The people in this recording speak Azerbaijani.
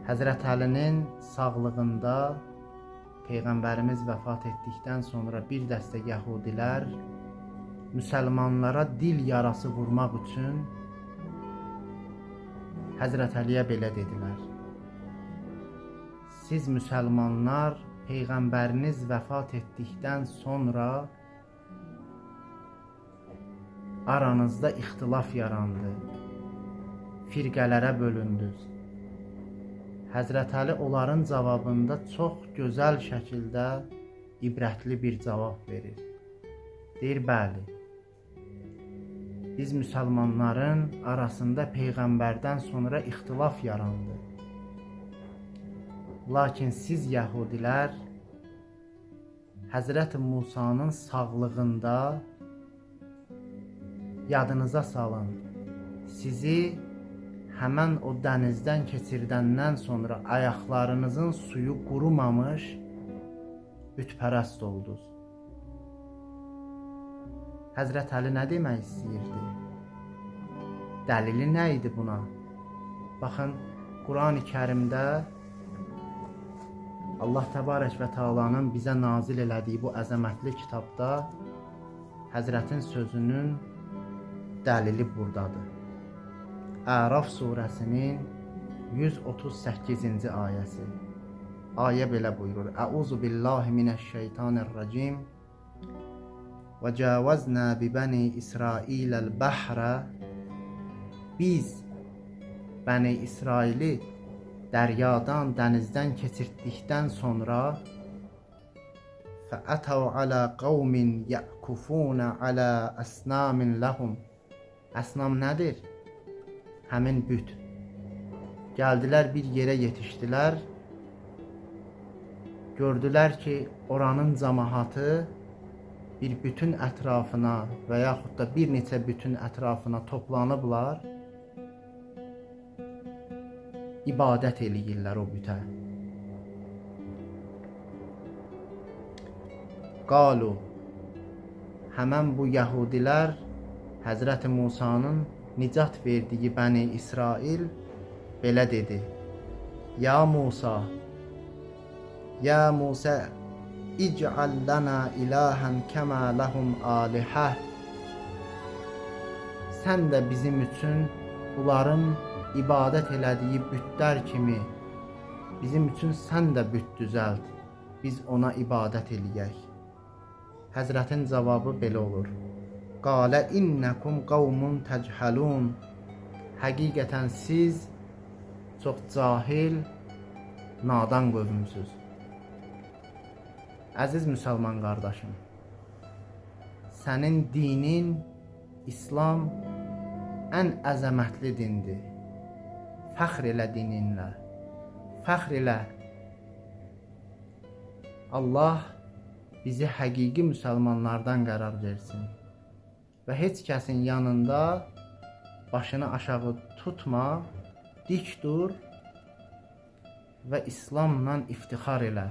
Həzrət Əlinin sağlığında Peyğəmbərimiz vəfat etdikdən sonra bir dəstə yəhudilər müsəlmanlara dil yarası vurmaq üçün Həzrət Əliyə belə dedilər: siz müsəlmanlar Peyğəmbəriniz vəfat etdikdən sonra aranızda ixtilaf yarandı, firqələrə bölündünüz. Həzrət Əli onların cavabında çox gözəl şəkildə ibrətli bir cavab verir. Deyir, bəli, biz müsəlmanların arasında Peyğəmbərdən sonra ixtilaf yarandı. Lakin siz yəhudilər Həzrət Musanın sağlığında yadınıza salın, sizi həmən o dənizdən keçirdəndən sonra ayaqlarınızın suyu qurumamış bütpərəst oldunuz. Həzrət Əli nə demək istəyirdi? Dəlili nə idi buna? Baxın, Quran-ı Kərimdə Allah Təbarək və Teala'nın bizə nazil elədiyi bu əzəmətli kitabda Həzrətin sözünün dəlili buradadır. Əraf surəsinin 138-ci ayəsi. Ayə belə buyurur: Əuzu billahi minəşşeytanirracim və cəvəznə bi bəni İsrailəl bəhrə. Biz Bəni İsraili dəryadan, dənizdən keçirdikdən sonra fəətəv alə qavmin yəkufunə alə əsnamin ləhum. Əsnam nədir? Həmin büt. Gəldilər, bir yerə yetişdilər. Gördülər ki, oranın cəmaatı bir bütün ətrafına və yaxud da bir neçə bütün ətrafına toplanıblar, ibadət eləyirlər o bütə. Qalu, həmən bu yəhudilər Həzrət Musanın nicat verdiyi Bəni İsrail belə dedi: Ya Musa, Ya Musa, ic'al lana ilahən kəmə ləhum alihə. Sən də bizim üçün bunların ibadət elədiyi bütlər kimi bizim üçün sən də büt düzəlt, biz ona ibadət eləyək. Həzrətin cavabı belə olur: Qalə innəkum qavmun təcəlun. Həqiqətən siz çox cahil, nadan qövmsüz. Əziz müsəlman qardaşım, sənin dinin İslam ən əzəmətli dindir. Fəxr elə dininlə, fəxr elə. Allah bizi həqiqi müsəlmanlardan qərar versin və heç kəsin yanında başını aşağı tutma, dik dur və İslamla iftixar elə.